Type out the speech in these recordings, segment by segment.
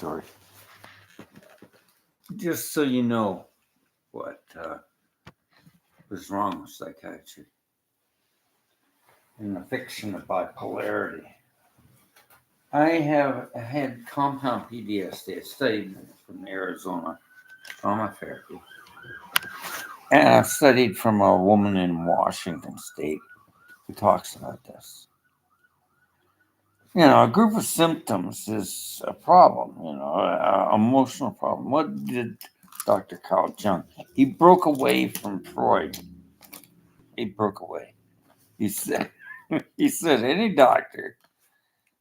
story. Just so you know what was wrong with psychiatry in the fiction of bipolarity. I have had compound PTSD. I studied from Arizona trauma therapy. And I've studied from a woman in Washington State who talks about this. A group of symptoms is a problem, an emotional problem. What did Dr. Carl Jung? He broke away from Freud. He broke away. He said, any doctor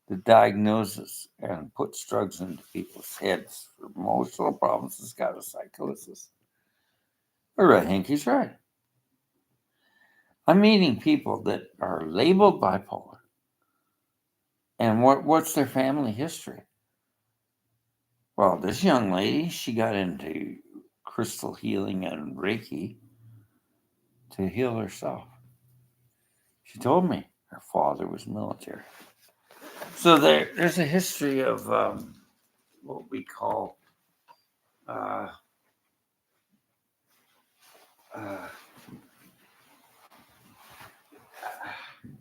that diagnoses and puts drugs into people's heads for emotional problems has got a psychosis. Or I think he's right. I'm meeting people that are labeled bipolar. And what's their family history? Well, this young lady, she got into crystal healing and Reiki to heal herself. She told me her father was military. So there's a history of what we call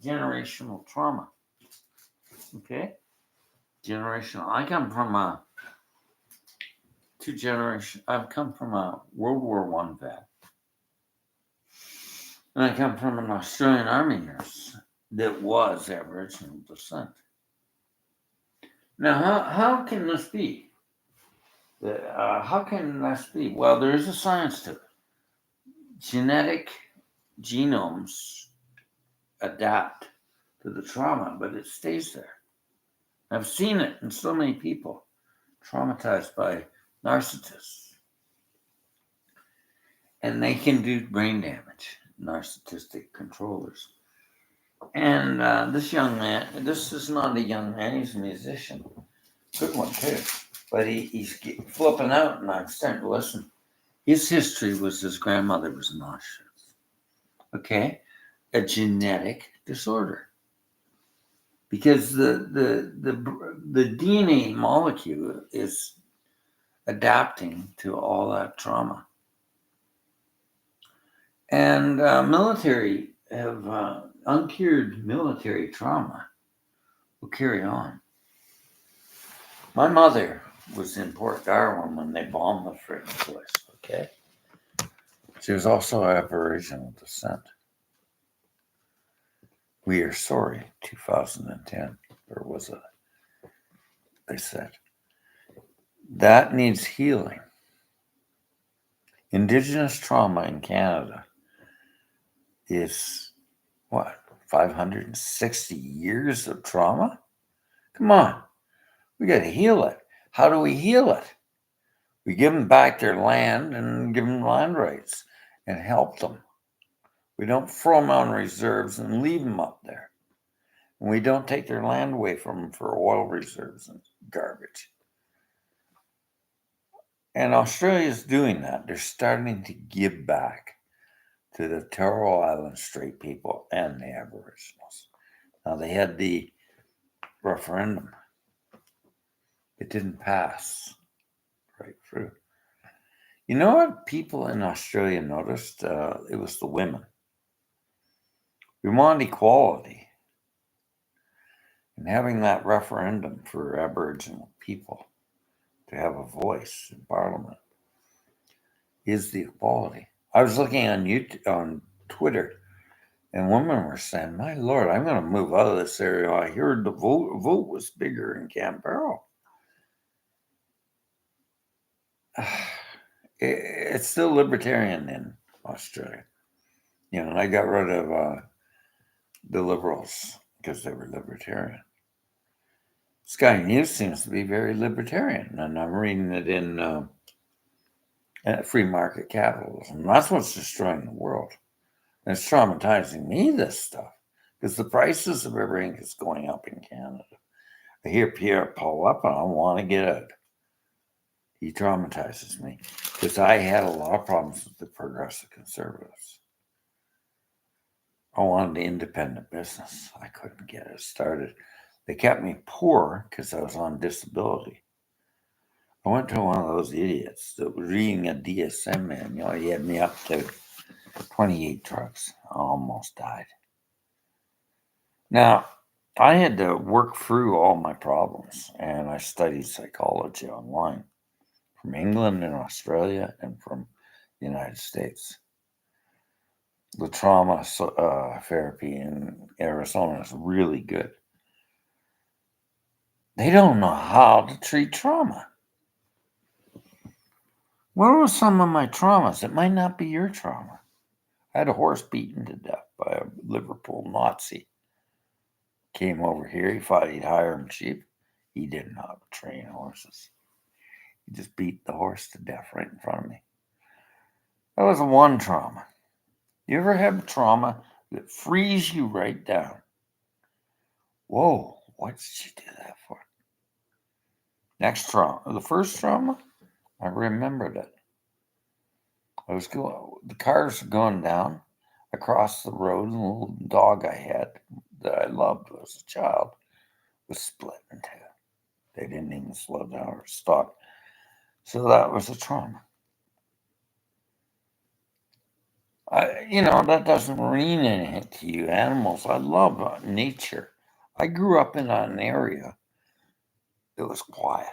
generational trauma. Okay? Generational. I come from I've come from a World War I vet. And I come from an Australian Army nurse that was Aboriginal descent. Now, how can this be? How can this be? Well, there is a science to it. Genetic genomes adapt to the trauma, but it stays there. I've seen it in so many people traumatized by narcissists. And they can do brain damage, narcissistic controllers. And this young man, this is not a young man, he's a musician. Good one, too. But he's flipping out, and I'm starting to listen. His history was his grandmother was in Auschwitz. Okay? A genetic disorder. Because the DNA molecule is adapting to all that trauma. And military have uncured military trauma will carry on. My mother was in Port Darwin when they bombed the friggin' place, okay? She was also Aboriginal descent. We are sorry, 2010, or was it? They said. That needs healing. Indigenous trauma in Canada is, 560 years of trauma? Come on. We got to heal it. How do we heal it? We give them back their land and give them land rights and help them. We don't throw them on reserves and leave them up there. And we don't take their land away from them for oil reserves and garbage. And Australia's doing that. They're starting to give back to the Turtle Island Strait people and the Aboriginals. Now, they had the referendum. It didn't pass right through. You know what people in Australia noticed? It was the women. We want equality. And having that referendum for Aboriginal people to have a voice in Parliament is the equality. I was looking on YouTube, on Twitter, and women were saying, "My Lord, I'm going to move out of this area. I heard the vote was bigger in Canberra." It's still libertarian in Australia. And I got rid of the Liberals because they were libertarian. Sky News seems to be very libertarian, and I'm reading it in free market capitalism. That's what's destroying the world. And it's traumatizing me, this stuff, because the prices of everything is going up in Canada. I hear Pierre pull up, and I want to get out. He traumatizes me because I had a lot of problems with the progressive conservatives. I wanted the independent business. I couldn't get it started. They kept me poor because I was on disability. I went to one of those idiots that was reading a DSM manual. He had me up to 28 drugs. I almost died. Now, I had to work through all my problems, and I studied psychology online from England and Australia and from the United States. The trauma therapy in Arizona is really good. They don't know how to treat trauma. What were some of my traumas? It might not be your trauma. I had a horse beaten to death by a Liverpool Nazi. Came over here. He thought he'd hire him cheap. He didn't know how to train horses. He just beat the horse to death right in front of me. That was one trauma. You ever have trauma that frees you right down? Whoa, what did you do that for? Next trauma. The first trauma, I remembered it. The cars were going down across the road, and the little dog I had that I loved as a child was split in two. They didn't even slow down or stop. So that was a trauma. That doesn't mean anything to you. Animals, I love nature. I grew up in an area that was quiet.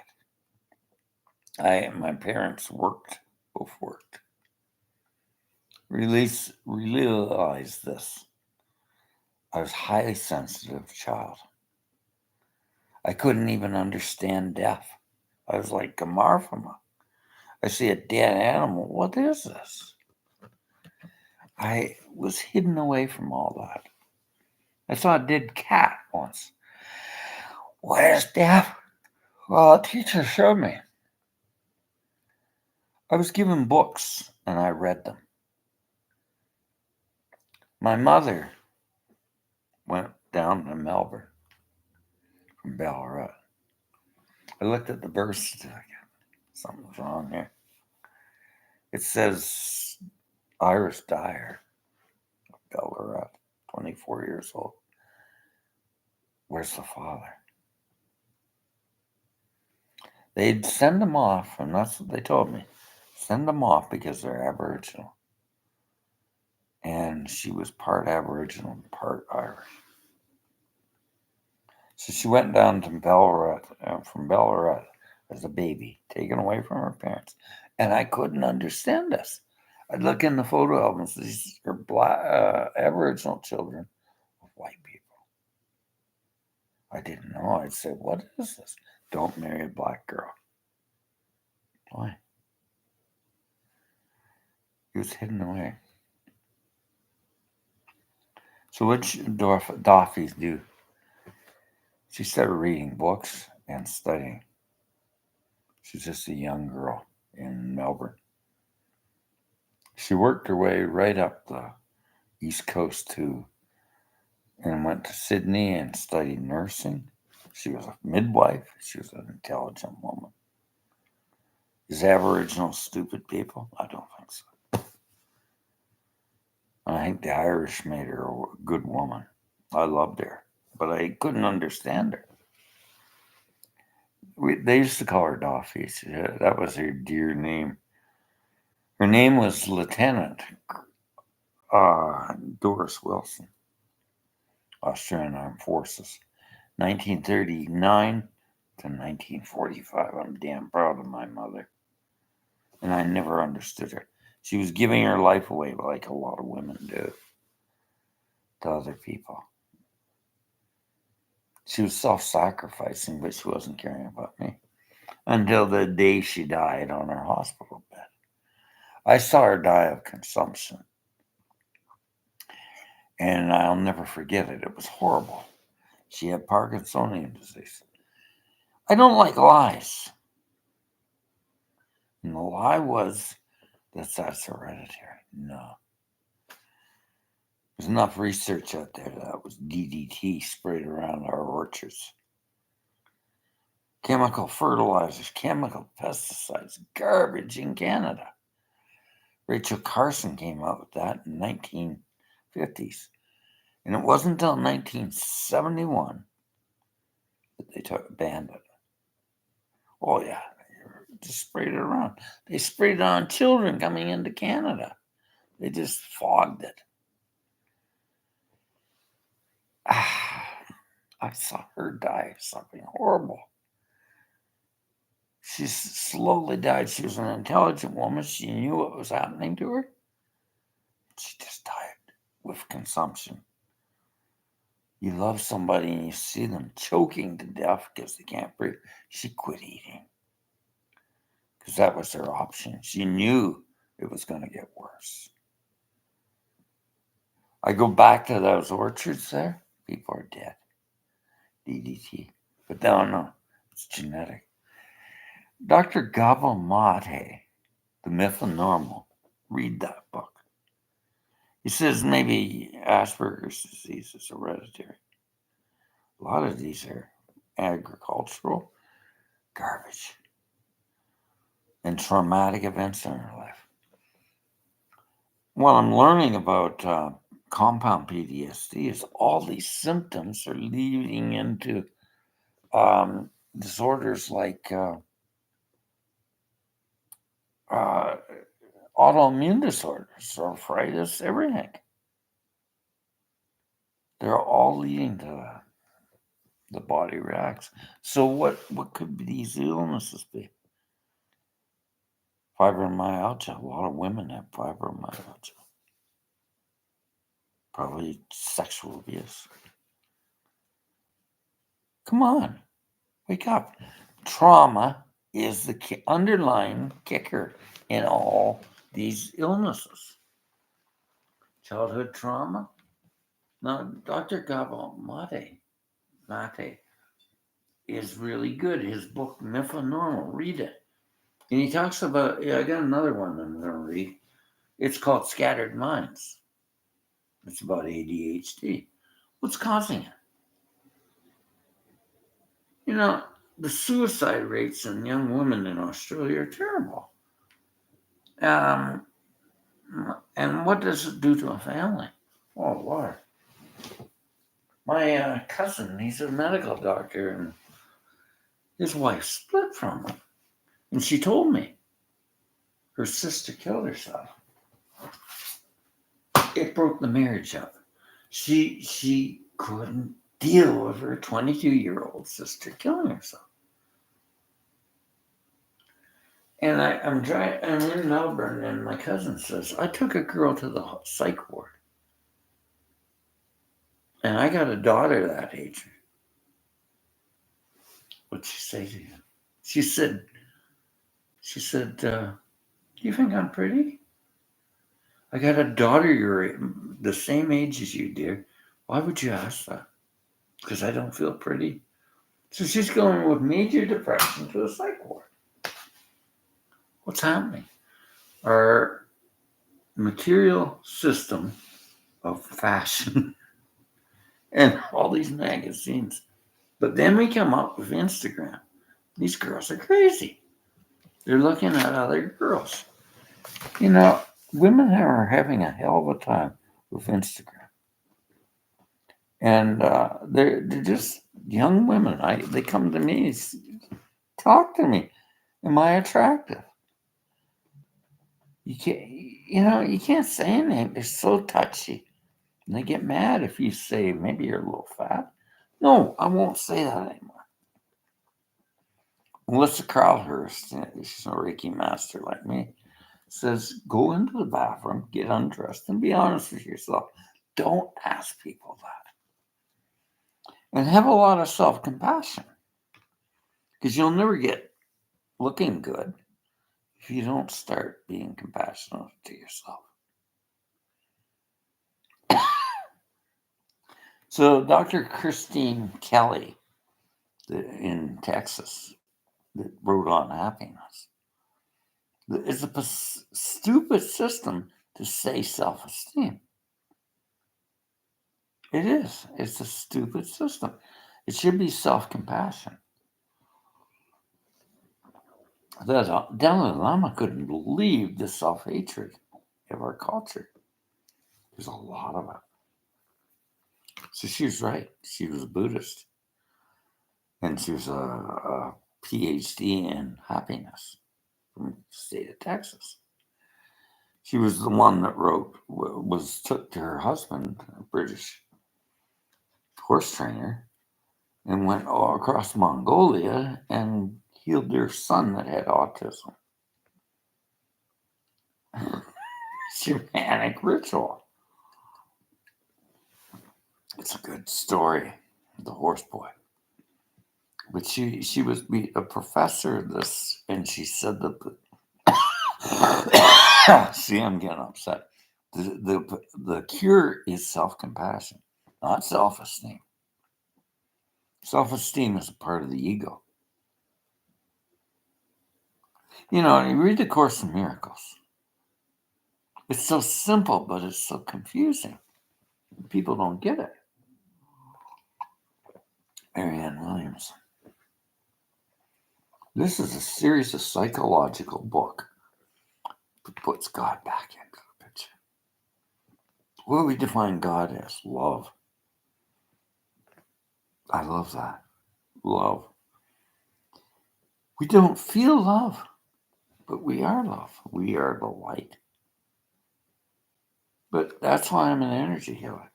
My parents both worked. Realized this. I was a highly sensitive child. I couldn't even understand death. I was like Gamarfama. I see a dead animal. What is this? I was hidden away from all that. I saw a dead cat once. What is death? Well, a teacher showed me. I was given books and I read them. My mother went down to Melbourne from Ballarat. I looked at the birth certificate. Something's wrong here. It says Iris Dyer of Ballarat, 24 years old. Where's the father? They'd send them off, and that's what they told me. Send them off because they're Aboriginal. And she was part Aboriginal and part Irish. So she went down to Ballarat, from Ballarat as a baby, taken away from her parents. And I couldn't understand this. I'd look in the photo albums. These are black Aboriginal children of white people. I didn't know. I'd say, what is this? Don't marry a black girl. Why? He was hidden away. So what should Daffy's do? She started reading books and studying. She's just a young girl in Melbourne. She worked her way right up the East Coast too, and went to Sydney and studied nursing. She was a midwife. She was an intelligent woman. Is Aboriginal stupid people? I don't think so. I think the Irish made her a good woman. I loved her, but I couldn't understand her. They used to call her Doffy. That was her dear name. Her name was Lieutenant Doris Wilson, Australian Armed Forces, 1939 to 1945. I'm damn proud of my mother. And I never understood her. She was giving her life away like a lot of women do to other people. She was self-sacrificing, but she wasn't caring about me until the day she died on her hospital bed. I saw her die of consumption, and I'll never forget it. It was horrible. She had Parkinsonian disease. I don't like lies. And the lie was that's hereditary. No. There's enough research out there that was DDT sprayed around our orchards. Chemical fertilizers, chemical pesticides, garbage in Canada. Rachel Carson came out with that in the 1950s. And it wasn't until 1971 that they banned it. Oh, yeah, just sprayed it around. They sprayed it on children coming into Canada. They just fogged it. I saw her die of something horrible. She slowly died. She was an intelligent woman. She knew what was happening to her. She just died with consumption. You love somebody and you see them choking to death because they can't breathe. She quit eating because that was her option. She knew it was going to get worse. I go back to those orchards there. People are dead. DDT. But they don't know. It's genetic. Dr. Gabo Mate, The Myth of Normal. Read that book. He says maybe Asperger's disease is hereditary. A lot of these are agricultural garbage and traumatic events in our life. What I'm learning about compound PTSD is all these symptoms are leading into disorders like autoimmune disorders, arthritis, everything. They're all leading to that. The body reacts. So what could these illnesses be? Fibromyalgia. A lot of women have fibromyalgia. Probably sexual abuse. Come on, wake up. Trauma is the underlying kicker in all these illnesses. Childhood trauma. Now, Dr. Gabo Mate is really good. His book, Myth of Normal, read it. And he talks about, I got another one I'm going to read. It's called Scattered Minds. It's about ADHD. What's causing it? You know, the suicide rates in young women in Australia are terrible. And what does it do to a family? Oh, Lord. My cousin, he's a medical doctor, and his wife split from him. And she told me her sister killed herself. It broke the marriage up. She couldn't deal with her 22-year-old sister killing herself. And I'm in Melbourne, and my cousin says, I took a girl to the psych ward. And I got a daughter that age. What'd she say to you? She said, do you think I'm pretty? I got a daughter you're the same age as you, dear. Why would you ask that? Because I don't feel pretty. So she's going with major depression to a psych ward. What's happening? Our material system of fashion and all these magazines. But then we come up with Instagram. These girls are crazy. They're looking at other girls. You know, women are having a hell of a time with Instagram. And they're just young women. They come to me, talk to me. Am I attractive? You can't say anything. They're so touchy. And they get mad if you say maybe you're a little fat. No, I won't say that anymore. Melissa Carlhurst, she's a Reiki master like me, says go into the bathroom, get undressed, and be honest with yourself. Don't ask people that. And have a lot of self-compassion. Because you'll never get looking good if you don't start being compassionate to yourself. So Dr. Christine Kelly in Texas that wrote on happiness. It's a stupid system to say self-esteem. It is. It's a stupid system. It should be self-compassion. The Dalai Lama couldn't believe the self-hatred of our culture. There's a lot of it. So she was right. She was a Buddhist. And she was a PhD in happiness. from the state of Texas. She was the one that took to her husband, a British horse trainer, and went all across Mongolia and healed their son that had autism. Shamanic ritual. It's a good story, the horse boy. But she was a professor of this, and she said that see, I'm getting upset. The cure is self-compassion, not self-esteem. Self-esteem is a part of the ego. You read the Course in Miracles. It's so simple, but it's so confusing. People don't get it. Marianne Williamson. This is a series of psychological book that puts God back into the picture. What do we define God as? Love. I love that. Love. We don't feel love, but we are love. We are the light. But that's why I'm an energy healer.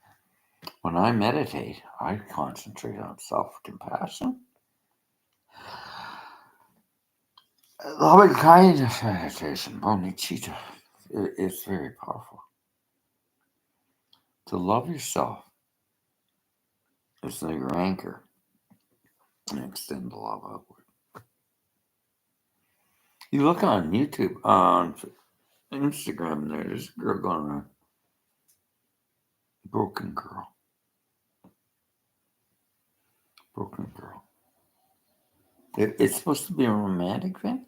When I meditate, I concentrate on self-compassion. Loving kindness meditation, bodhicitta, it's very powerful. To love yourself is your anchor and extend the love upward. You look on YouTube, on Instagram, there's a girl going around, broken girl. It's supposed to be a romantic thing?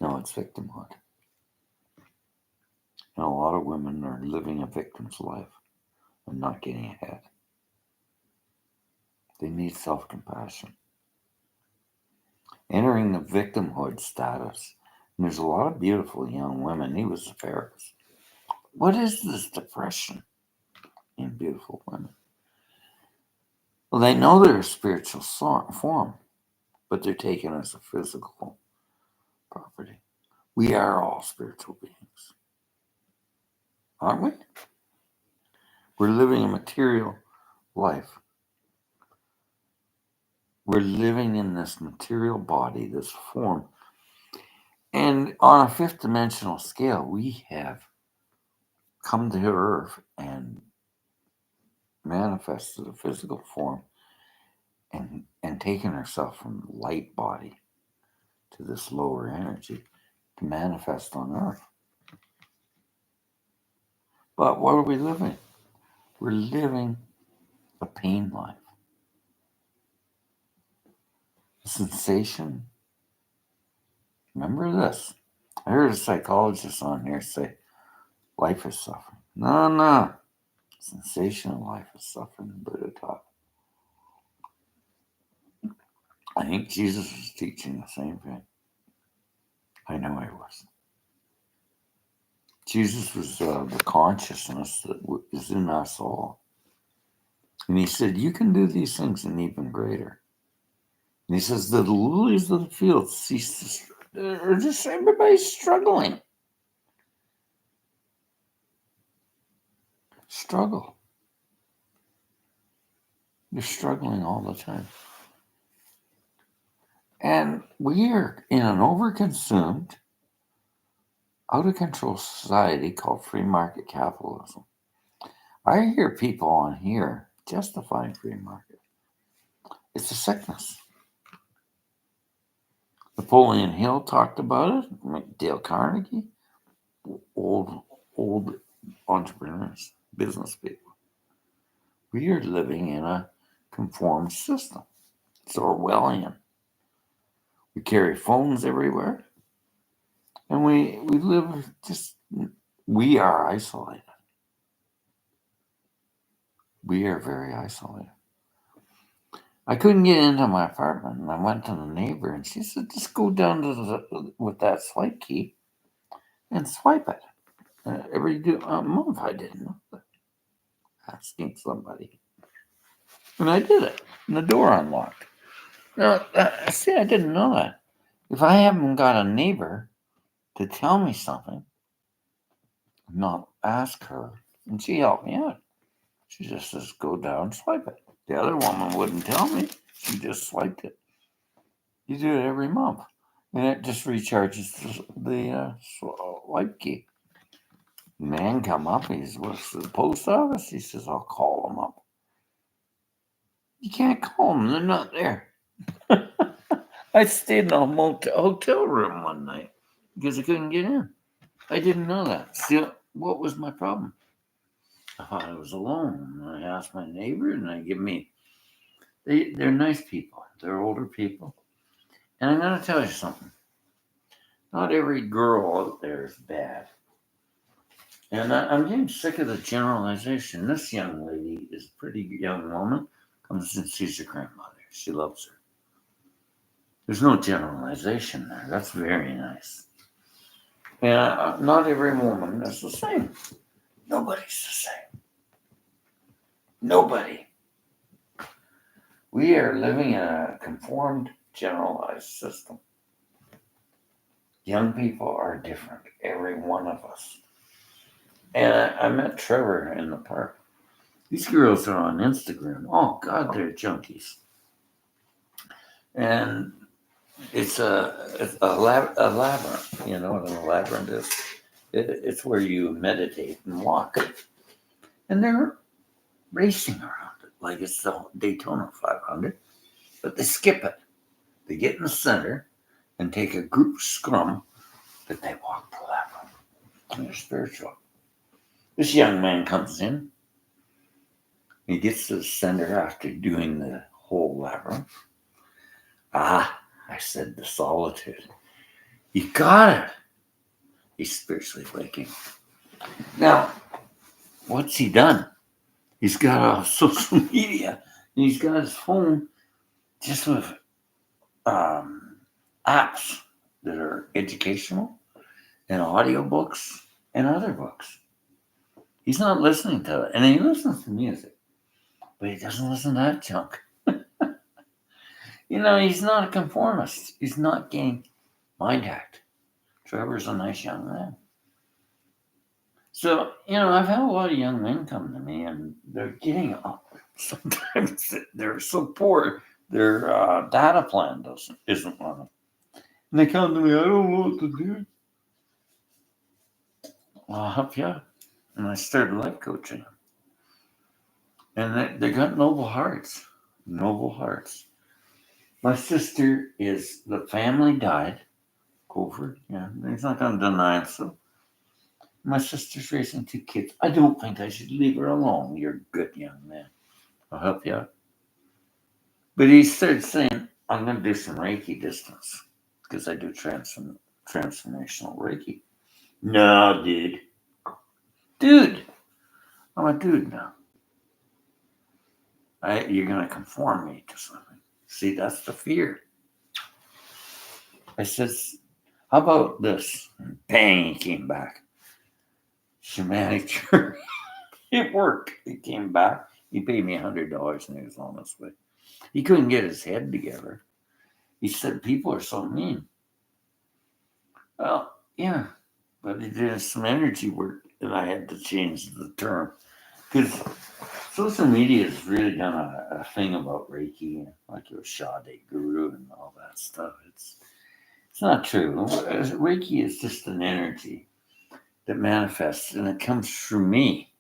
No, it's victimhood. And a lot of women are living a victim's life and not getting ahead. They need self-compassion. Entering the victimhood status. And there's a lot of beautiful young women. He was a therapist. What is this depression in beautiful women? Well, they know they're a spiritual form, but they're taken as a physical property. We are all spiritual beings, aren't we? We're living a material life. We're living in this material body, this form. And on a fifth dimensional scale, we have come to Earth and manifested a physical form and taken ourselves from the light body to this lower energy to manifest on Earth. But what are we living? We're living a pain life. A sensation. Remember this. I heard a psychologist on here say life is suffering. No. Sensation of life is suffering, Buddha taught. I think Jesus was teaching the same thing. I know he was. Jesus was the consciousness that is in us all. And he said, you can do these things and even greater. And he says, the lilies of the field cease to they're just everybody's struggling. Struggle. You're struggling all the time. And we are in an overconsumed, out of control society called free market capitalism. I hear people on here justifying free market. It's a sickness. Napoleon Hill talked about it. Dale Carnegie, old entrepreneurs, business people. We are living in a conformed system. It's Orwellian. We carry phones everywhere, and we live we are isolated. We are very isolated. I couldn't get into my apartment, and I went to the neighbor, and she said, just go down to with that swipe key and swipe it. Every month. I didn't know that. Asking somebody. And I did it, and the door unlocked. Now, see, I didn't know that. If I haven't got a neighbor to tell me something, not ask her. And she helped me out. She just says, go down, swipe it. The other woman wouldn't tell me. She just swiped it. You do it every month. And it just recharges the swipe key. Man come up, he's works at the post office. He says, I'll call him up. You can't call them, they're not there. I stayed in a hotel room one night because I couldn't get in. I didn't know that. See, what was my problem? I thought I was alone. I asked my neighbor, and they're nice people. They're older people. And I'm going to tell you something. Not every girl out there is bad. And I'm getting sick of the generalization. This young lady is a pretty young woman. Comes and sees her grandmother. She loves her. There's no generalization there. That's very nice. And not every woman is the same. Nobody's the same. Nobody. We are living in a conformed, generalized system. Young people are different, every one of us. And I met Trevor in the park. These girls are on Instagram. Oh, God, they're junkies. And it's a labyrinth. You know what a labyrinth is? It's where you meditate and walk. And they're racing around it like it's the Daytona 500. But they skip it. They get in the center and take a group scrum that they walk the labyrinth. And they're spiritual. This young man comes in. He gets to the center after doing the whole labyrinth. I said, the solitude. You got it. He's spiritually waking. Now, what's he done? He's got social media. And he's got his phone just with apps that are educational and audiobooks and other books. He's not listening to it. And he listens to music. But he doesn't listen to that junk. You know, he's not a conformist. He's not getting mind hacked. Trevor's a nice young man. So, you know, I've had a lot of young men come to me and they're getting up. Sometimes they're so poor, their data plan isn't running. And they come to me, I don't know what to do. Well, I'll help you out. And I started life coaching. And they got noble hearts. Noble hearts. My sister the family died. COVID, yeah. He's not going to deny it, so. My sister's raising 2 kids. I don't think I should leave her alone. You're a good young man. I'll help you out. But he started saying, I'm going to do some Reiki distance because I do transformational Reiki. No, dude. Dude. I'm a dude now. You're going to conform me to something. See, that's the fear. I said, how about this? And bang, he came back. Shamanic journey. It worked. He came back. He paid me $100 and he was on his way. He couldn't get his head together. He said, people are so mean. Well, yeah, but he did some energy work and I had to change the term. Because social media has really done a thing about Reiki, like your Sade Guru and all that stuff. It's not true. Reiki is just an energy that manifests and it comes through me.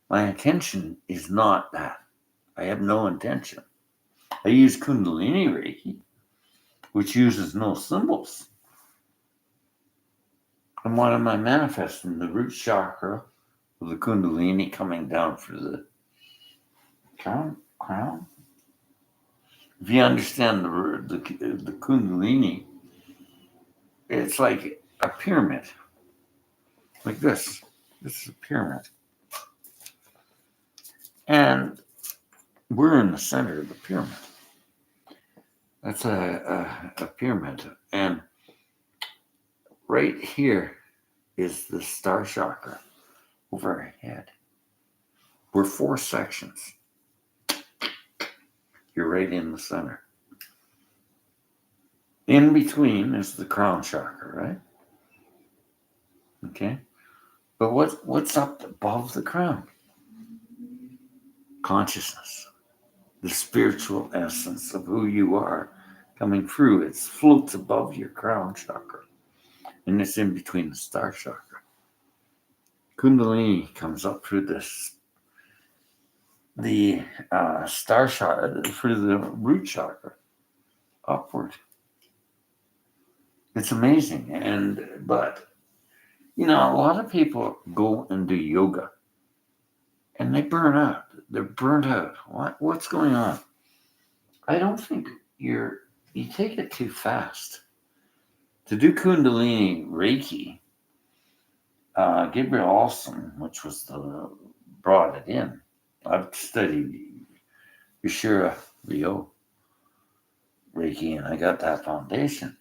My intention is not that. I have no intention. I use Kundalini Reiki, which uses no symbols. And what am I manifesting? The root chakra of the Kundalini coming down through the crown. If you understand the Kundalini, it's like a pyramid. Like this. This is a pyramid. And we're in the center of the pyramid. That's a pyramid. And right here is the star chakra over our head. We're 4 sections. You're right in the center. In between is the crown chakra, right? Okay? But what's up above the crown? Consciousness, the spiritual essence of who you are coming through. It floats above your crown chakra, and it's in between the star chakra. Kundalini comes up through the star chakra, through the root chakra, upward. It's amazing. But a lot of people go and do yoga and they burn out. They're burnt out. What's going on? I don't think you take it too fast. To do Kundalini Reiki, Gabriel Olson, which was brought it in. I've studied Yeshua Ryo Reiki, and I got that foundation.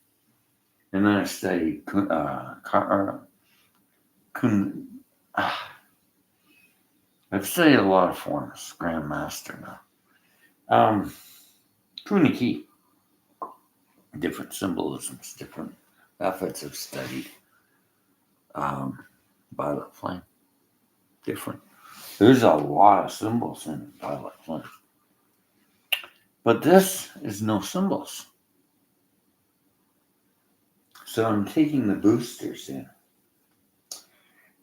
And then I studied I've studied a lot of forms, Grandmaster now. Kuniki, different symbolisms, different methods of studied. Violet flame, different. There's a lot of symbols in violet flame. But this is no symbols. So I'm taking the boosters in.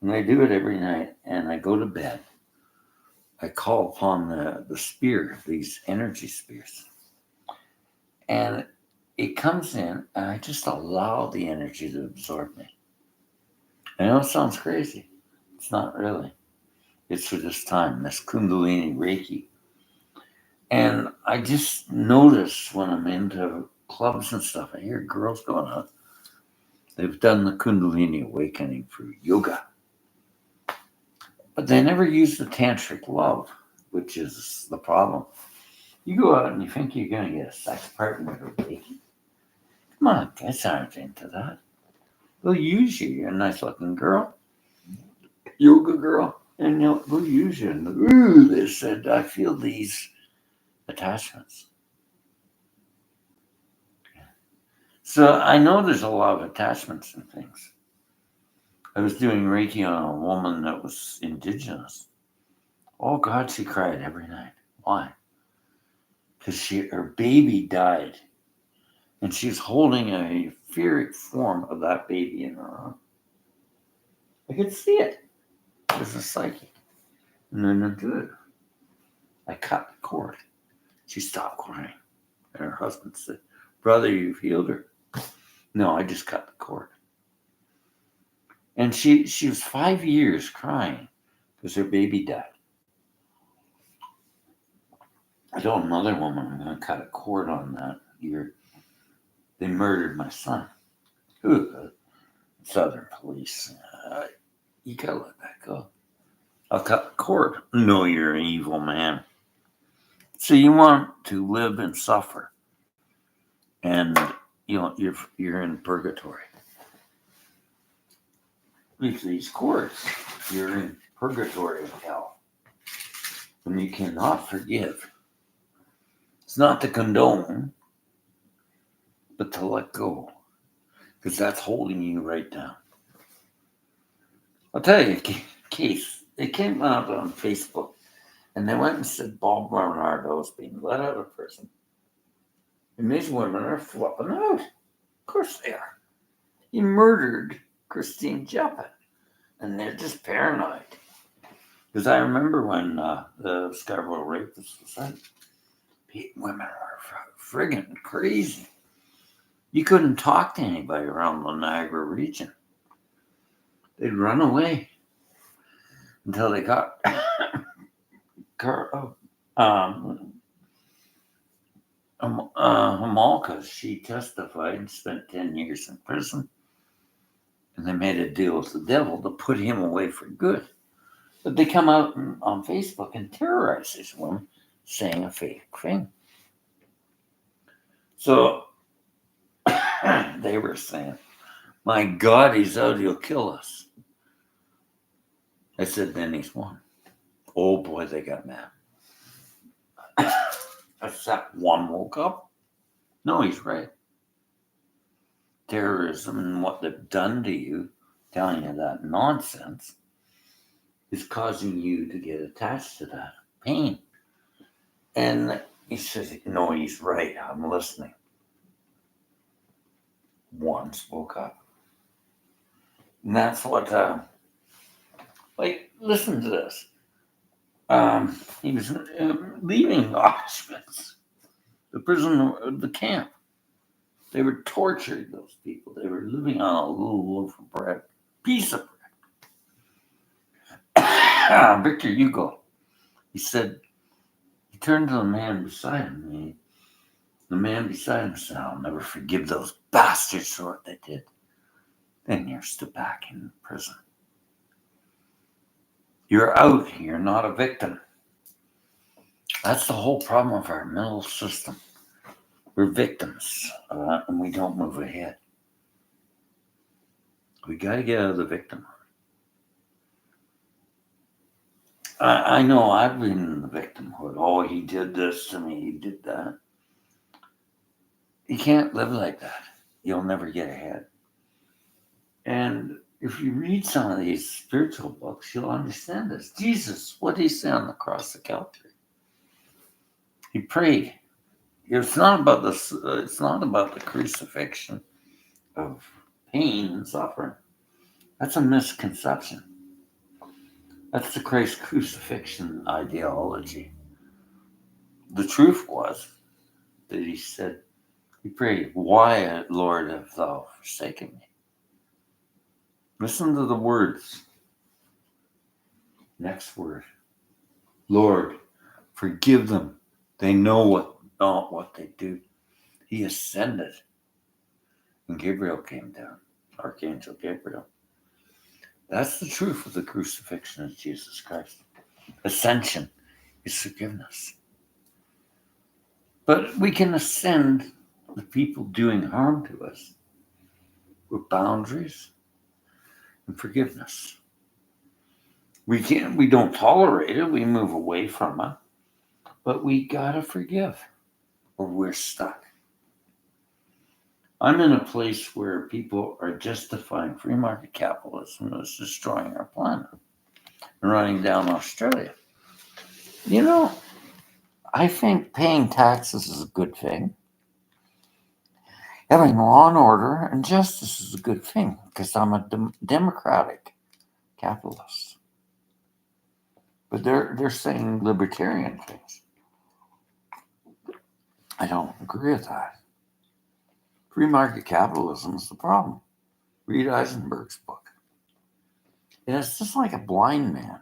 And I do it every night, and I go to bed. I call upon the spear, these energy spears. And it comes in, and I just allow the energy to absorb me. I know it sounds crazy. It's not really. It's for this time, this Kundalini Reiki. And I just notice when I'm into clubs and stuff, I hear girls going out. They've done the Kundalini awakening through yoga. But they never use the tantric love, which is the problem. You go out and you think you're going to get a sex partner to Reiki. Come on, guys aren't into that. They'll use you. You're a nice looking girl, yoga girl, and they'll use you. And they said, I feel these attachments. So I know there's a lot of attachments and things. I was doing Reiki on a woman that was indigenous. Oh God, she cried every night. Why? Because her baby died, and she's holding a etheric form of that baby in her arm. I could see it. It was a psychic. And then I do it. I cut the cord. She stopped crying. And her husband said, Brother, you've healed her. No, I just cut the cord. And she was 5 years crying because her baby died. I told another woman I'm going to cut a cord on that year. They murdered my son. Ooh, Southern police. You got to let that go. I'll cut the cord. No, you're an evil man. So you want to live and suffer. And, you're in purgatory. With these cords, you're in purgatory of hell. And you cannot forgive. It's not to condone, but to let go. Because that's holding you right down. I'll tell you a case. They came out on Facebook, and they went and said Bob Bernardo's being let out of prison. And these women are flipping out. Of course they are. He murdered Christine Jeppett, and they're just paranoid. Because I remember when the Scarborough rapist was out, women are friggin' crazy. You couldn't talk to anybody around the Niagara region. They'd run away until they got Hamalka. She testified and spent 10 years in prison. And they made a deal with the devil to put him away for good. But they come out on Facebook and terrorize this woman saying a fake thing. So they were saying, my God, he's out, he'll kill us. I said, then he's won. Oh boy, they got mad. Except one woke up. No, he's right. Terrorism and what they've done to you telling you that nonsense is causing you to get attached to that pain. And he says, no, he's right. I'm listening. One spoke up. And that's what, listen to this. He was leaving Auschwitz, the prison, the camp. They were torturing those people. They were living on a little loaf of bread, piece of bread. Victor Hugo, he said, he turned to the man beside him. The man beside him said, I'll never forgive those bastards for what they did. Then you're still back in prison. You're out. You're not a victim. That's the whole problem of our mental system. We're victims, and we don't move ahead. We got to get out of the victimhood. I know I've been in the victimhood. Oh, he did this to me. He did that. You can't live like that. You'll never get ahead. And if you read some of these spiritual books, you'll understand this. Jesus, what did he say on the cross of Calvary? He prayed. It's not about this. It's not about the crucifixion of pain and suffering. That's a misconception. That's the Christ crucifixion ideology. The truth was that he said, he prayed, why, Lord, have thou forsaken me? Listen to the words. Next word. Lord, forgive them. They know not what they do. He ascended. And Gabriel came down. Archangel Gabriel. That's the truth of the crucifixion of Jesus Christ. Ascension is forgiveness. But we can ascend the people doing harm to us with boundaries and forgiveness. We don't tolerate it, we move away from it, but we gotta forgive or we're stuck. I'm in a place where people are justifying free market capitalism as destroying our planet and running down Australia. You know, I think paying taxes is a good thing. Having law and order and justice is a good thing because I'm a democratic capitalist. But they're saying libertarian things. I don't agree with that. Free market capitalism is the problem. Read Eisenberg's book. And it's just like a blind man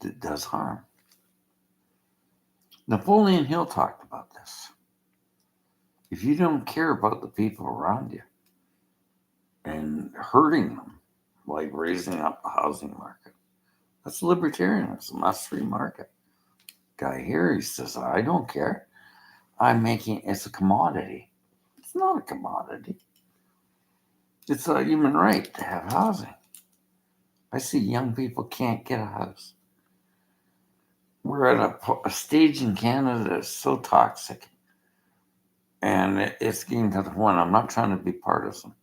that does harm. Napoleon Hill talked about this. If you don't care about the people around you and hurting them, like raising up the housing market, that's libertarianism. That's free market. Guy here, he says, I don't care. It's a commodity. It's not a commodity. It's a human right to have housing. I see young people can't get a house. We're at a stage in Canada that's so toxic. And it's getting to the point, I'm not trying to be partisan.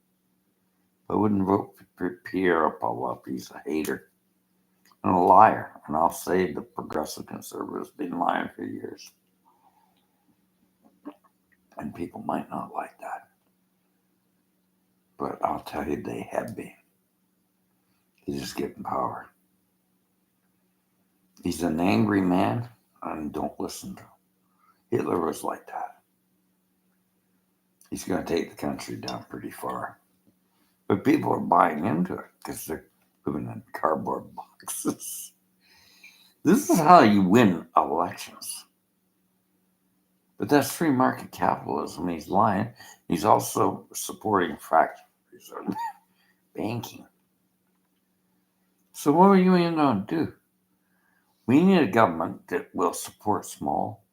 I wouldn't vote for Pierre Paula. He's a hater and a liar. And I'll say the progressive conservatives have been lying for years. And people might not like that. But I'll tell you, they have been. He's just getting power. He's an angry man, and don't listen to him. Hitler was like that. He's going to take the country down pretty far. But people are buying into it because they're living in cardboard boxes. This is how you win elections. But that's free market capitalism. He's lying. He's also supporting fractional reserve banking. So what are you going to do? We need a government that will support small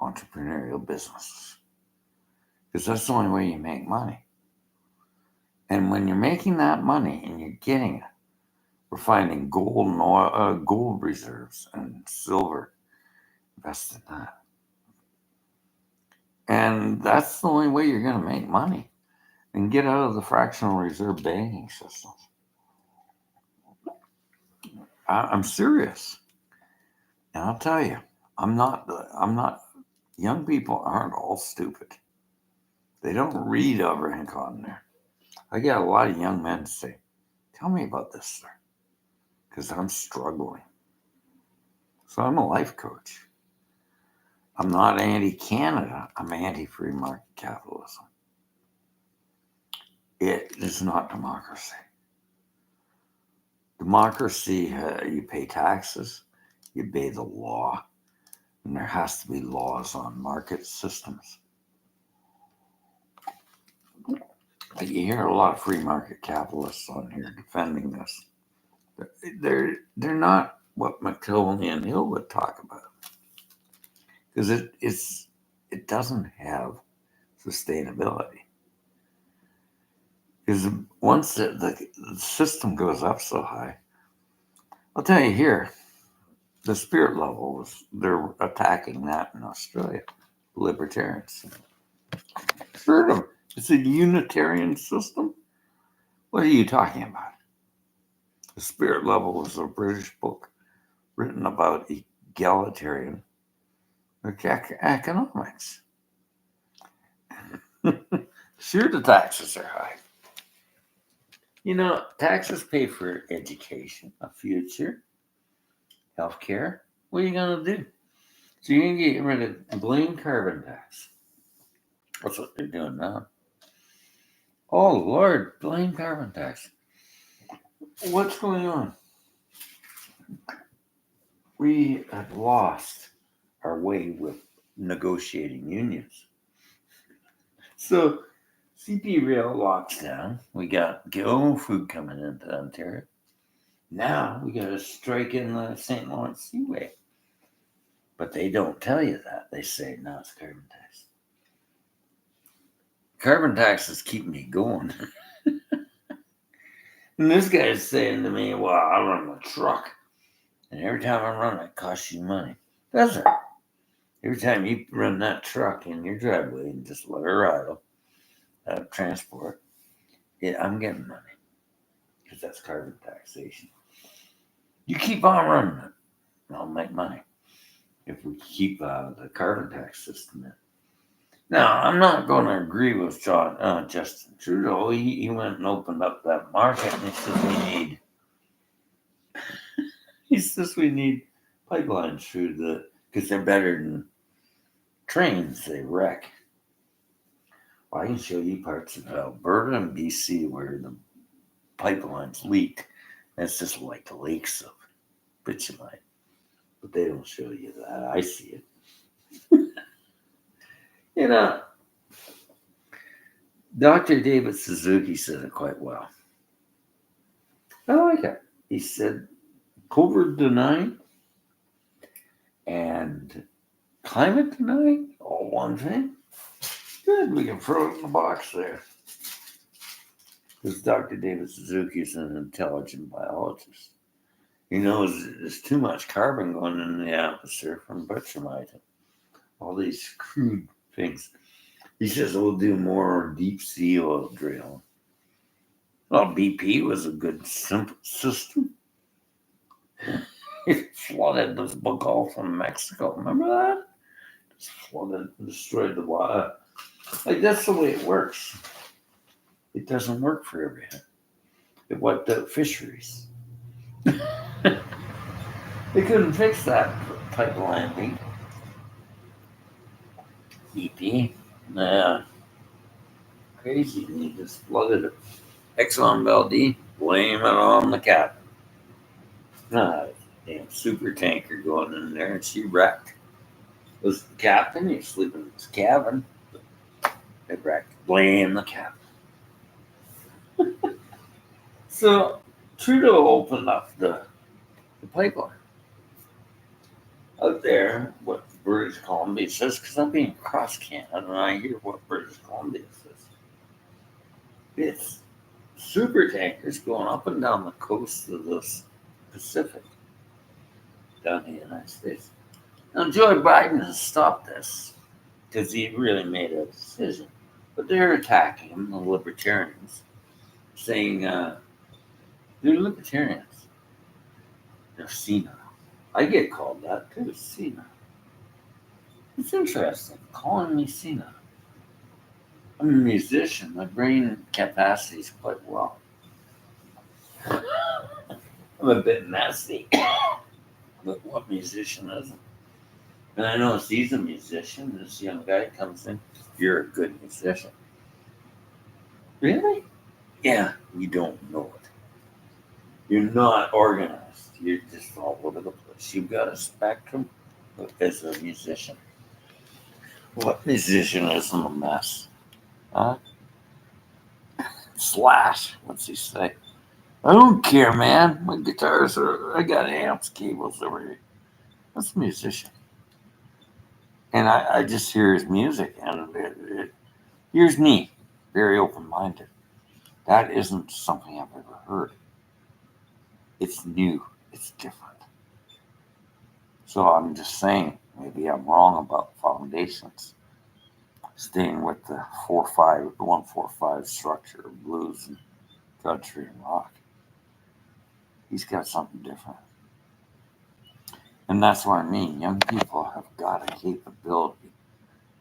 entrepreneurial businesses. Because that's the only way you make money. And when you're making that money and you're getting it, we're finding gold and oil, gold reserves and silver. Invest in that. And that's the only way you're going to make money. and get out of the fractional reserve banking systems. I'm serious. And I'll tell you, I'm not, young people aren't all stupid. They don't read everything on there. I get a lot of young men say, tell me about this, sir, because I'm struggling. So I'm a life coach. I'm not anti-Canada. I'm anti-free market capitalism. It is not democracy. Democracy, you pay taxes, you obey the law, and there has to be laws on market systems. But you hear a lot of free market capitalists on here defending this. They're not what McTillney and Hill would talk about, because it doesn't have sustainability. Because once the system goes up so high, I'll tell you here, the spirit level they're attacking that in Australia, libertarians. Heard of it's a Unitarian system? What are you talking about? The spirit level was a British book written about egalitarian economics. Sure, the taxes are high. You know, taxes pay for education, a future, healthcare. What are you going to do? So you're going to get rid of blame carbon tax. That's what they're doing now. Oh, Lord, blame carbon tax. What's going on? We have lost our way with negotiating unions. So CP Rail locks down. We got GO food coming into Ontario. Now we got to strike in the St. Lawrence Seaway. But they don't tell you that. They say, no, it's carbon tax. Carbon taxes keep me going. And this guy is saying to me, well, I run a truck. And every time I run, it costs you money. Does it? Every time you run that truck in your driveway and just let her idle, transport, I'm getting money. Because that's carbon taxation. You keep on running it, and I'll make money. If we keep the carbon tax system in. Now, I'm not going to agree with Justin Trudeau. He went and opened up that market, and he says we need pipelines through because they're better than trains. They wreck. Well, I can show you parts of Alberta and BC where the pipelines leak. That's just like the lakes of bitumen. But they don't show you that. I see it. You know, Dr. David Suzuki said it quite well. I like it. He said, COVID denying and climate denying, all one thing. Good, we can throw it in the box there. Because Dr. David Suzuki is an intelligent biologist. He knows there's too much carbon going in the atmosphere from bitumen. All these crude things. He says we'll do more deep sea oil drilling. Well, BP was a good simple system. It flooded this Gulf from Mexico. Remember that? Just flooded and destroyed the water. Like, that's the way it works. It doesn't work for everything. It wiped out fisheries. They couldn't fix that pipeline leak. BP. Yeah. Crazy. They just flooded it. Exxon Valdez, blame it on the captain. Damn super tanker going in there, and she wrecked. Was the captain? He's sleeping in his cabin. They wrecked. Blame the captain. So Trudeau opened up the pipeline out there. What British Columbia says, because I'm being across Canada, and I hear what British Columbia says. It's super tankers going up and down the coast of the Pacific, down in the United States. Now, Joe Biden has stopped this because he really made a decision. But they're attacking him, the libertarians, saying they're libertarians. They're senile. I get called that too, senile. It's interesting, calling me senile. I'm a musician. My brain capacity is quite well. I'm a bit messy, but what musician isn't? And I know he's a musician. This young guy comes in. You're a good musician. Really? Yeah, you don't know it. You're not organized. You're just all over the place. You've got a spectrum as a musician. What musician isn't a mess? Huh? Slash. What's he say? I don't care, man. My guitars are. I got amps, cables over here. That's a musician. And I just hear his music, and here's me, very open minded. That isn't something I've ever heard. It's new, it's different. So I'm just saying, maybe I'm wrong about foundations. Staying with the 1-4-5 structure of blues and country and rock. He's got something different. And that's what I mean. Young people have got a capability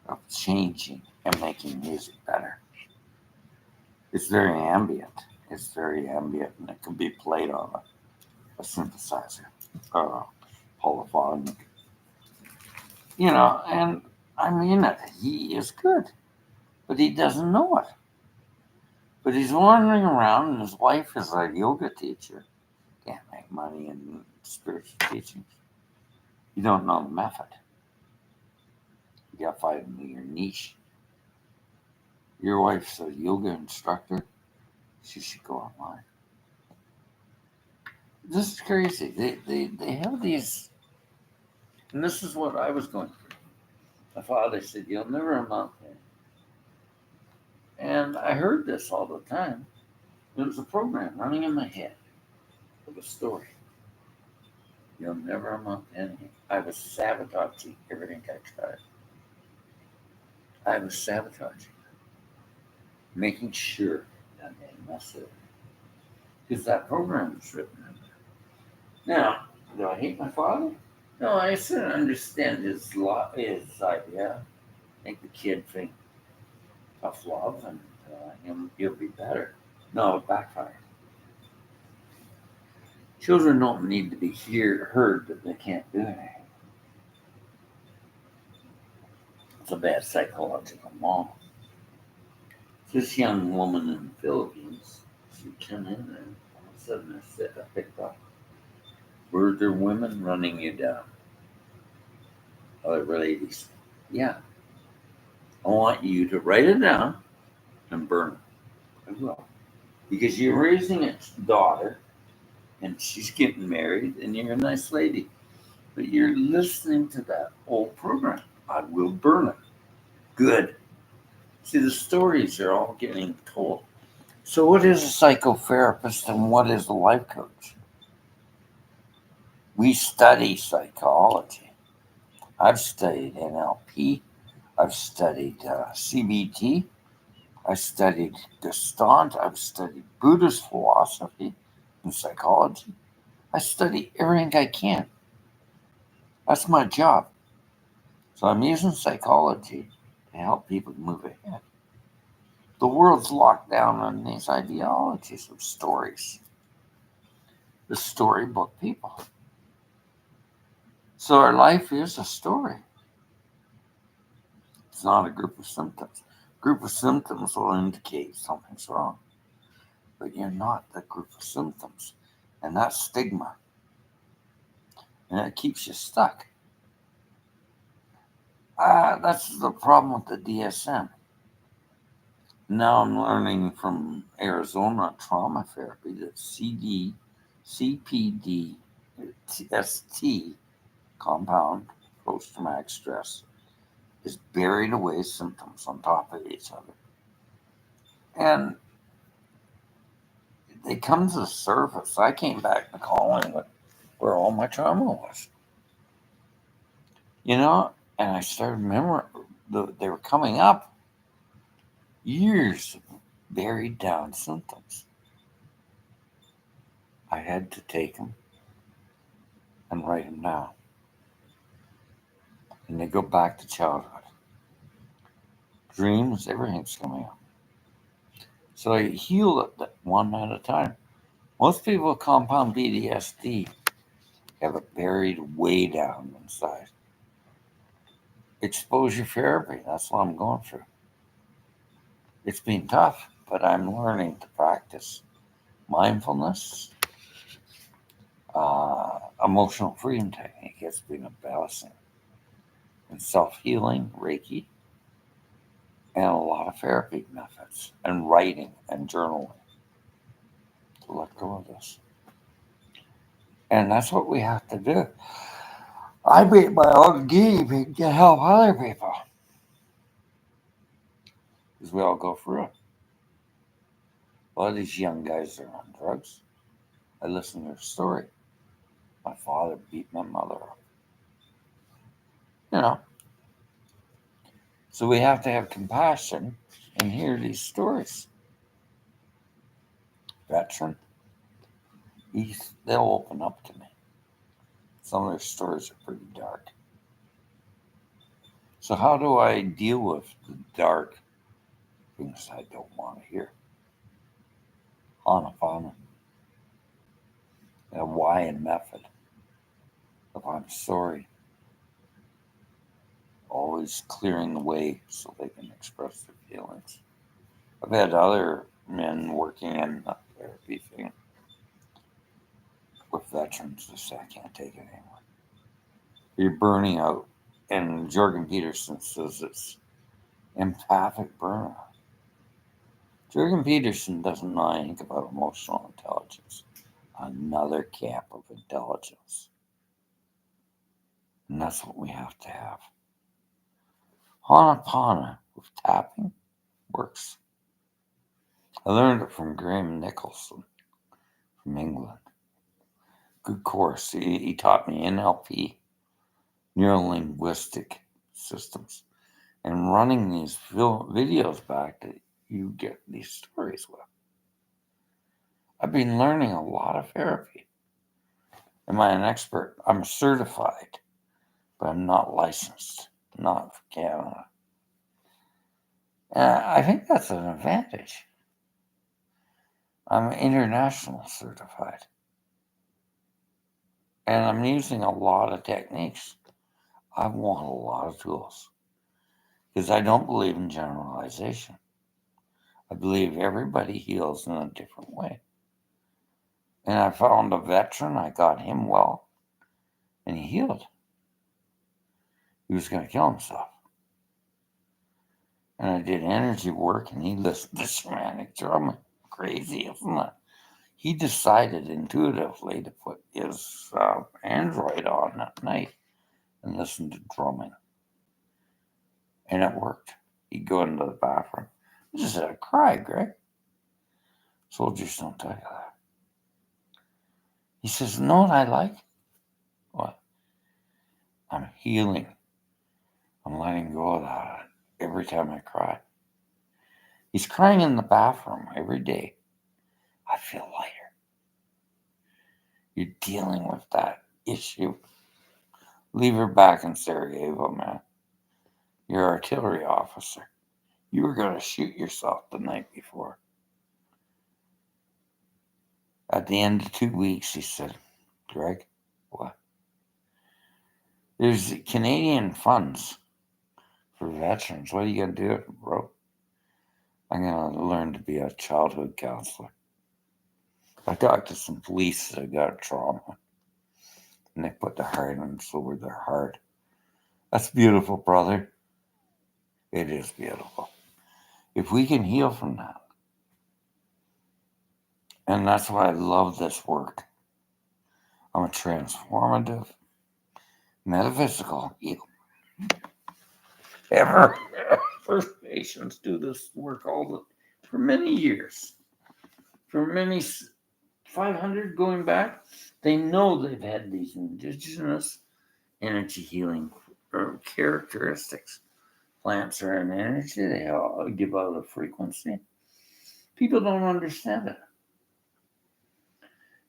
of changing and making music better. It's very ambient. It's very ambient, and it can be played on a synthesizer, polyphonic. And I mean it. He is good, but he doesn't know it. But he's wandering around, and his wife is a yoga teacher. Can't make money in spiritual teachings. You don't know the method. You got to find your niche. Your wife's a yoga instructor. She should go online. This is crazy. They have these, and this is what I was going through. My father said, "You'll never amount to anything." And I heard this all the time. There was a program running in my head of a story. You'll never amount to anything. I was sabotaging everything I tried. I was sabotaging, making sure that I didn't mess it up. Because that program was written in there. Now, do I hate my father? No, I sort of understand his idea. Make the kid think tough love and he'll be better. No, it backfired. Children don't need to be heard that they can't do anything. It's a bad psychological model. This young woman in the Philippines, she came in there, and all of a sudden I picked up. Were there women running you down? Other ladies. Yeah. I want you to write it down and burn it. I will. Because you're raising a daughter and she's getting married and you're a nice lady. But you're listening to that old program. I will burn it. Good. See, the stories are all getting told. So, what is a psychotherapist and what is a life coach? We study psychology. I've studied NLP. I've studied CBT. I studied Gestalt. I've studied Buddhist philosophy and psychology. I study everything I can. That's my job. So I'm using psychology to help people move ahead. The world's locked down on these ideologies of stories. The storybook people. So our life is a story. It's not a group of symptoms. A group of symptoms will indicate something's wrong. But you're not the group of symptoms. And that's stigma. And it keeps you stuck. That's the problem with the DSM. Now I'm learning from Arizona trauma therapy that CPD, ST compound, post-traumatic stress, is buried away symptoms on top of each other. And they come to the surface. I came back to Collingwood where all my trauma was. And I started remembering they were coming up. years of buried down symptoms. I had to take them and write them down. And they go back to childhood. Dreams, everything's coming up. So I heal it one at a time. Most people with compound PTSD have it buried way down inside. Exposure therapy, that's what I'm going through. It's been tough, but I'm learning to practice mindfulness, emotional freedom technique has been a blessing, and self healing, Reiki, and a lot of therapy methods, and writing and journaling to let go of this. And that's what we have to do. I beat my own guinea pig to help other people because we all go through it. A lot of these young guys are on drugs. I listen to their story. My father beat my mother up. You know, so we have to have compassion and hear these stories. Veteran, they'll open up to me. Some of their stories are pretty dark. So how do I deal with the dark things I don't want to hear? Honopono, a Hawaiian method of I'm sorry, always clearing the way so they can express their feelings. I've had other men working in the therapy thing with veterans who say, I can't take it anymore. You're burning out. And Jorgen Peterson says it's empathic burnout. Jorgen Peterson doesn't know anything about emotional intelligence. Another camp of intelligence. And that's what we have to have. Honopono with tapping works. I learned it from Graham Nicholson from England. Good course. He taught me NLP, neuro-linguistic systems, and running these videos back that you get these stories with. I've been learning a lot of therapy. Am I an expert? I'm certified, but I'm not licensed, not for Canada. And I think that's an advantage. I'm international certified. And I'm using a lot of techniques. I want a lot of tools because I don't believe in generalization. I believe everybody heals in a different way. And I found a veteran, I got him well, and he healed. He was going to kill himself. And I did energy work, and he listened to shamanic drumming. Crazy, isn't it? He decided intuitively to put his Android on at night and listen to drumming. And it worked. He'd go into the bathroom. I just had a cry, Greg. Soldiers don't tell you that. He says, "No, what I like? What? I'm healing. I'm letting go of that every time I cry." He's crying in the bathroom every day. I feel lighter. You're dealing with that issue. Leave her back in Sarajevo, man. You're an artillery officer. You were going to shoot yourself the night before. At the end of 2 weeks, he said, "Greg, what? There's Canadian funds for veterans. What are you going to do, bro?" "I'm going to learn to be a childhood counselor." I talked to some police that got trauma, and they put their hands over their heart. That's beautiful, brother. It is beautiful. If we can heal from that, and that's why I love this work. I'm a transformative, metaphysical healer. Ever First Nations do this work for many years, for many 500 going back. They know they've had these indigenous energy healing characteristics plants are an energy. They all give out a frequency. People don't understand it.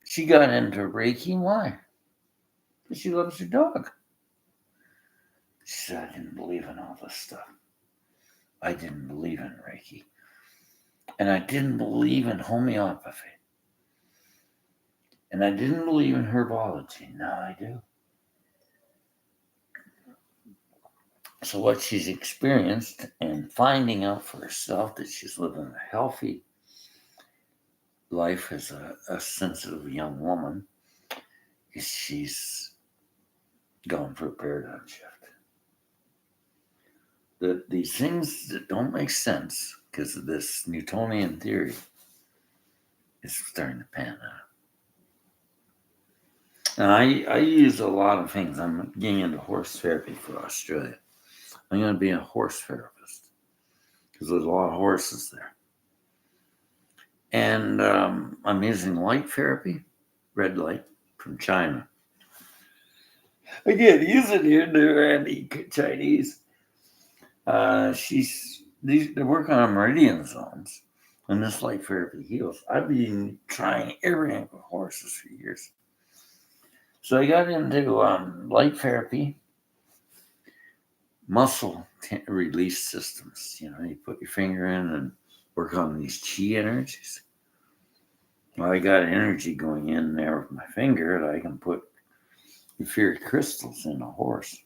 She got into Reiki. Why? Because she loves her dog. She said, I didn't believe in all this stuff. I didn't believe in Reiki. And I didn't believe in homeopathy. And I didn't believe in herbology. Now I do. So what she's experienced and finding out for herself that she's living a healthy life as a sensitive young woman is she's gone for a paradigm shift. These things that don't make sense because of this Newtonian theory is starting to pan out. And I use a lot of things. I'm getting into horse therapy for Australia. I'm going to be a horse therapist because there's a lot of horses there. And I'm using light therapy, red light from China. Again, use it here, Randy, Chinese. They work on meridian zones, and this light therapy heals. I've been trying everything with horses for years. So I got into light therapy, muscle release systems. You put your finger in and work on these chi energies. Well, I got energy going in there with my finger that I can put etheric crystals in a horse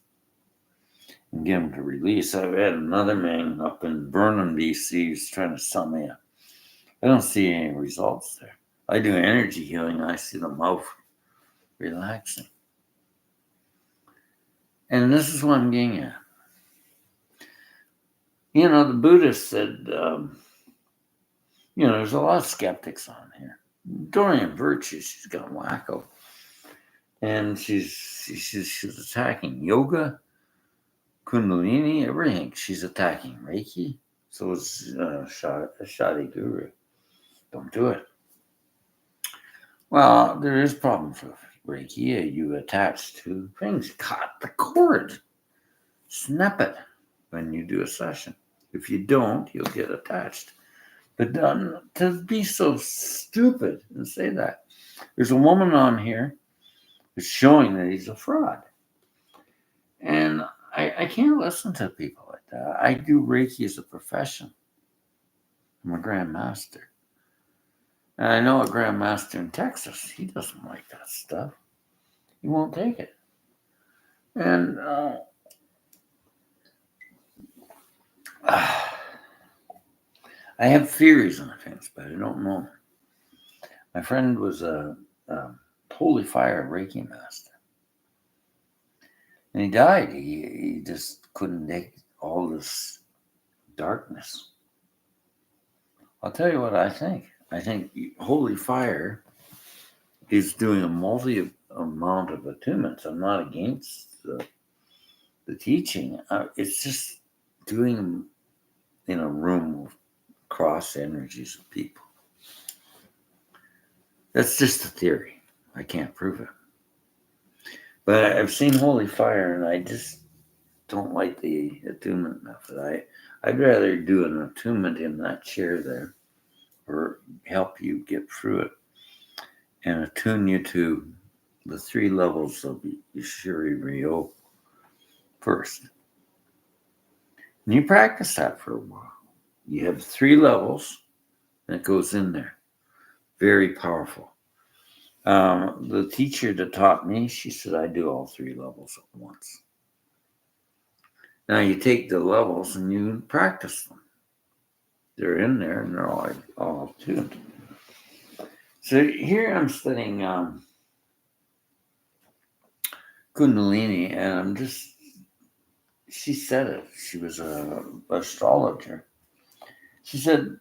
and get them to release. I've had another man up in Burnham, BC, who's trying to sell me up. I don't see any results there. I do energy healing. I see the mouth relaxing. And this is what I'm getting at. The Buddhist said, there's a lot of skeptics on here. Dorian Virtue, she's got wacko. And she's attacking yoga, Kundalini, everything. She's attacking Reiki. So it's a shoddy guru. Don't do it. Well, there is problems with Reiki. You attach to things. Cut the cord. Snap it when you do a session. If you don't, you'll get attached. But to be so stupid and say that. There's a woman on here who's showing that he's a fraud. And I can't listen to people like that. I do Reiki as a profession. I'm a Grand Master. And I know a Grand Master in Texas. He doesn't like that stuff. He won't take it. And I have theories on things, but I don't know. My friend was a holy fire Reiki master. And he died. He just couldn't take all this darkness. I'll tell you what I think. I think holy fire is doing a multi-amount of attunements. I'm not against the teaching. It's just doing them in a room of cross energies of people. That's just a theory. I can't prove it. But I've seen holy fire, and I just don't like the attunement method. I'd rather do an attunement in that chair there, or help you get through it, and attune you to the 3 levels of Ishuri Ryo first. And you practice that for a while. You have 3 levels, and it goes in there. Very powerful. The teacher that taught me, she said I do all 3 levels at once. Now you take the levels and you practice them. They're in there and they're all tuned. So here I'm studying Kundalini, and she said it. She was an astrologer. She said,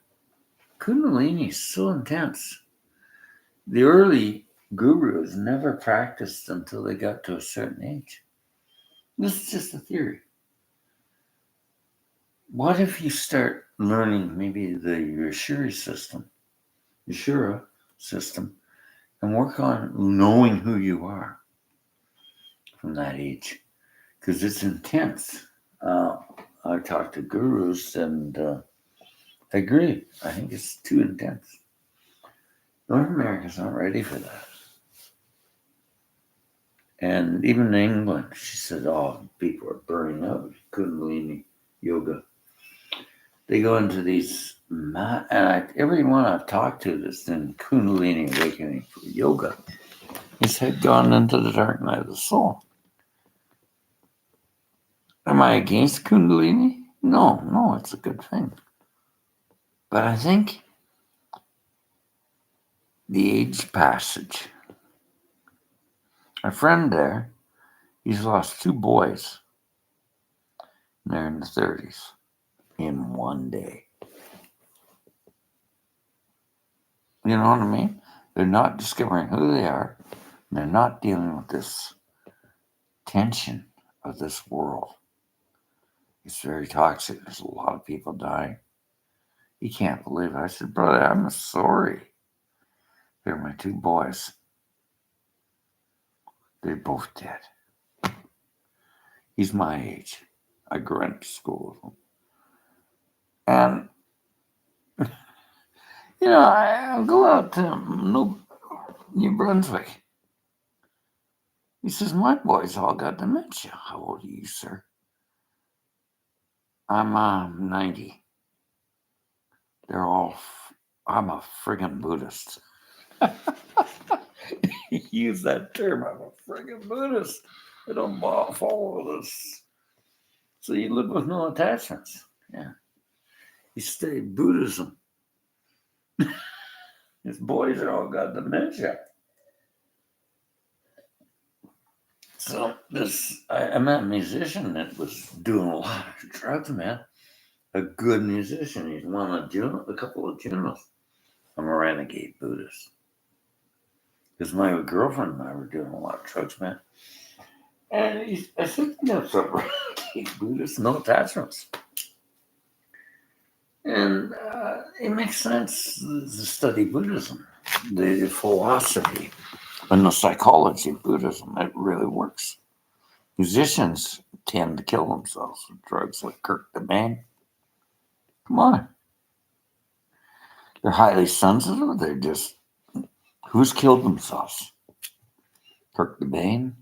Kundalini is so intense. The early gurus never practiced until they got to a certain age. This is just a theory. What if you start learning maybe the Yeshura system, and work on knowing who you are from that age? Because it's intense. I talk to gurus, and I agree. I think it's too intense. North America's not ready for that. And even in England, she said, "Oh, people are burning out with Kundalini yoga." They go into these, everyone I've talked to that's in Kundalini awakening for yoga, his head gone into the dark night of the soul. Am I against Kundalini? No, it's a good thing. But I think the age passage. A friend there, he's lost 2 boys. And they're in the 30s in one day. You know what I mean? They're not discovering who they are. They're not dealing with this tension of this world. It's very toxic. There's a lot of people dying. You can't believe it. I said, brother, I'm sorry. They're my 2 boys. They're both dead. He's my age. I grew up to school with him. And, I go out to New Brunswick. He says, my boys all got dementia. How old are you, sir? I'm 90. They're all, I'm a friggin' Buddhist. He used that term, I'm a friggin' Buddhist. I don't follow this. So you live with no attachments. Yeah. You study Buddhism. His boys are all got dementia. So I met a musician that was doing a lot of drugs, man. A good musician. He's won a couple of Junos. I'm a renegade Buddhist. Because my girlfriend and I were doing a lot of drugs, man. And I said, that's a renegade Buddhist, no attachments. And it makes sense to study Buddhism, the philosophy and the psychology of Buddhism. It really works. Musicians tend to kill themselves with drugs like Kurt Cobain. Come on. They're highly sensitive. They're just, who's killed themselves? Kurt Cobain,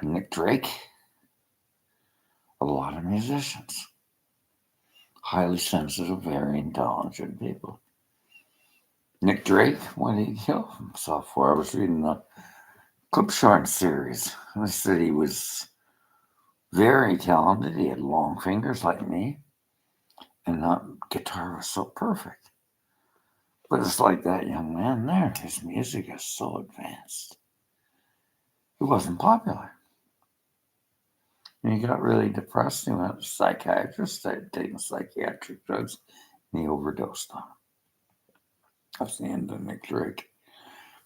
Nick Drake, a lot of musicians. Highly sensitive, very intelligent people. Nick Drake, why did he kill himself for? I was reading the Clip Short series. They said he was very talented. He had long fingers like me. And that guitar was so perfect. But it's like that young man there. His music is so advanced. He wasn't popular. And he got really depressed. He went to a psychiatrist, started taking psychiatric drugs, and he overdosed on them. That's the end of Nick Drake.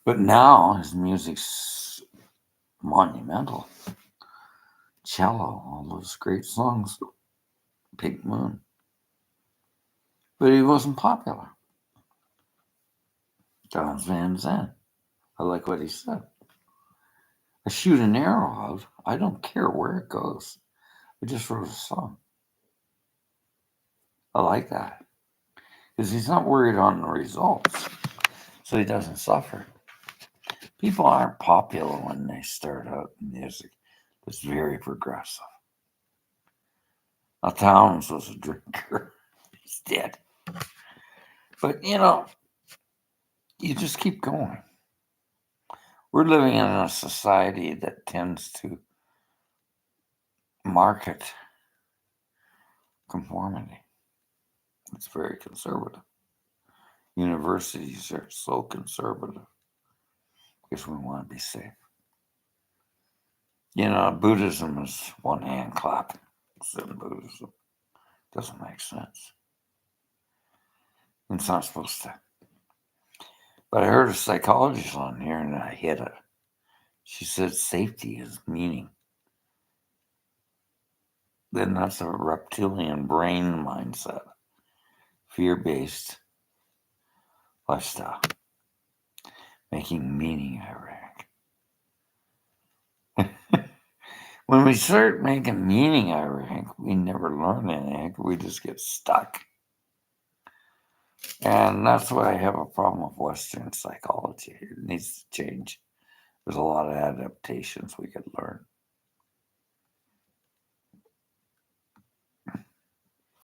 But now his music's monumental. Cello, all those great songs. Pink Moon. But he wasn't popular. John Van Zandt. I like what he said. I shoot an arrow out. I don't care where it goes. I just wrote a song. I like that. Because he's not worried on the results. So he doesn't suffer. People aren't popular when they start out in music. It's very progressive. Now, Towns was a drinker. He's dead. But, you just keep going. We're living in a society that tends to market conformity. It's very conservative. Universities are so conservative because we want to be safe. Buddhism is one hand clap. Zen Buddhism doesn't make sense. It's not supposed to. But I heard a psychologist on here and I hit it. She said safety is meaning. Then that's a reptilian brain mindset, fear-based lifestyle, making meaning ironic. When we start making meaning out of everything, we never learn anything. We just get stuck. And that's why I have a problem with Western psychology. It needs to change. There's a lot of adaptations we could learn.